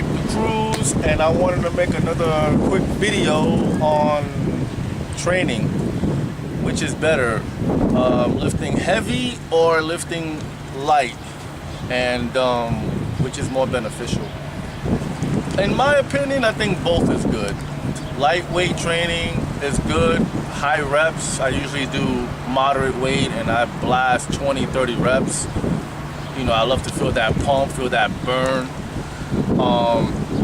Victor Cruz, and I wanted to make another quick video on training. Which is better, lifting heavy or lifting light, and which is more beneficial? In my opinion, I think both is good. Lightweight training is good, high reps. I usually do moderate weight and I blast 20, 30 reps. You know, I love to feel that pump, feel that burn.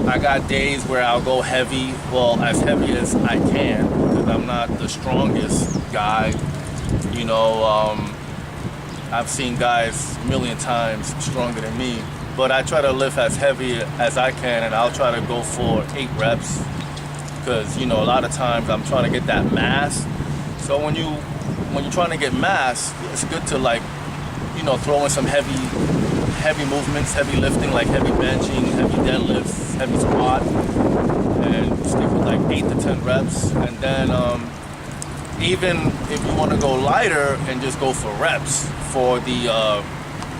I got days where I'll go heavy, well, as heavy as I can, because I'm not the strongest guy. You know, I've seen guys a million times stronger than me, but I try to lift as heavy as I can, and I'll try to go for 8 reps, because, you know, a lot of times I'm trying to get that mass. So when you're trying to get mass, it's good to, like, you know, throw in some heavy movements, heavy lifting, like heavy benching, heavy deadlifts, heavy squat, and stick with like 8 to 10 reps. And then even if you want to go lighter and just go for reps for the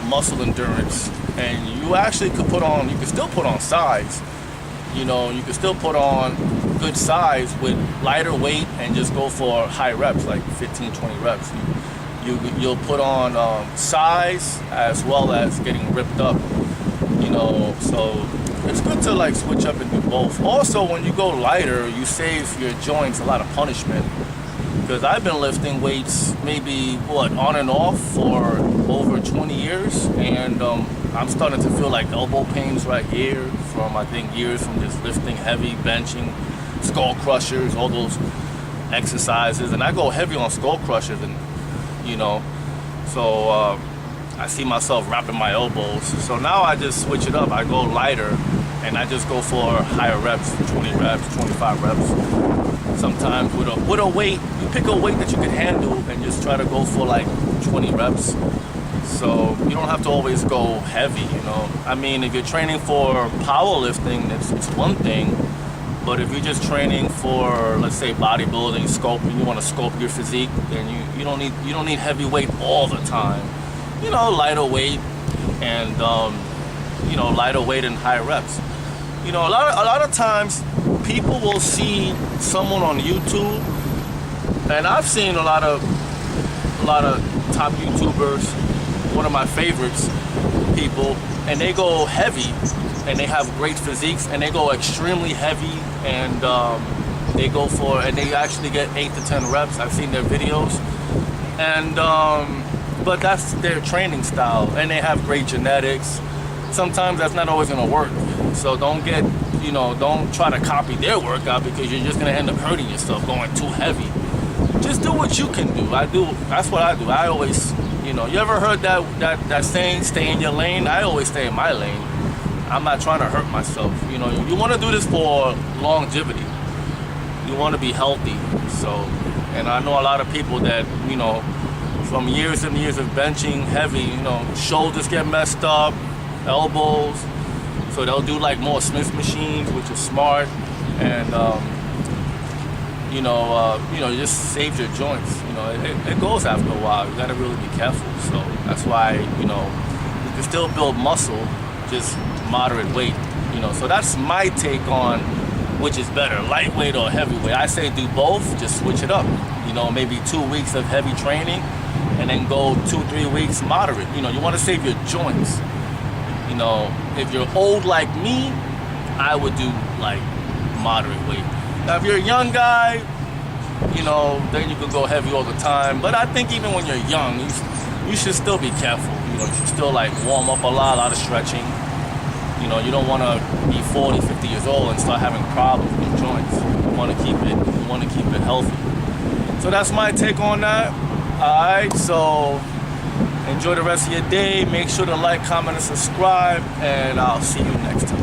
muscle endurance, and you actually could you can still put on size. You know, you can still put on good size with lighter weight and just go for high reps, like 15, 20 reps. You'll put on size as well as getting ripped up, you know, so it's good to like switch up and do both. Also, when you go lighter, you save your joints a lot of punishment, because I've been lifting weights maybe on and off for over 20 years, and I'm starting to feel like elbow pains right here from, I think, years from just lifting heavy, benching, skull crushers, all those exercises. And I go heavy on skull crushers, and you know, so I see myself wrapping my elbows. So now I just switch it up. I go lighter and I just go for higher reps, 20 reps, 25 reps. Sometimes with a weight, you pick a weight that you can handle and just try to go for like 20 reps. So you don't have to always go heavy, you know. I mean, if you're training for powerlifting, it's one thing. But if you're just training for, let's say, bodybuilding, sculpting, you want to sculpt your physique, then you don't need heavy weight all the time. You know, lighter weight and you know, lighter weight and high reps. You know, a lot of times people will see someone on YouTube, and I've seen a lot of top YouTubers, one of my favorites, people, and they go heavy and they have great physiques and they go extremely heavy, and they actually get 8 to 10 reps. I've seen their videos, and but that's their training style, and they have great genetics. Sometimes that's not always going to work, so don't try to copy their workout, because you're just going to end up hurting yourself going too heavy. Just do what you can do. That's what I do. I always, you know, you ever heard that saying, stay in your lane? I always stay in my lane. I'm not trying to hurt myself. You know, you want to do this for longevity. You want to be healthy. So, and I know a lot of people that, you know, from years and years of benching heavy, you know, shoulders get messed up, elbows. So they'll do like more Smith machines, which is smart, and you know, just save your joints. You know, it goes after a while. You gotta really be careful. So that's why, you know, you can still build muscle, just moderate weight. You know, so that's my take on which is better, lightweight or heavyweight. I say do both, just switch it up. You know, maybe 2 weeks of heavy training and then go 2-3 weeks moderate. You know, you want to save your joints. You know, if you're old like me, I would do like moderate weight. Now, if you're a young guy, you know, then you can go heavy all the time. But I think even when you're young, you should still be careful. You know, you should still like warm up a lot of stretching. You know, you don't want to be 40, 50 years old and start having problems with your joints. You want to keep it healthy. So that's my take on that. All right, so enjoy the rest of your day. Make sure to like, comment, and subscribe, and I'll see you next time.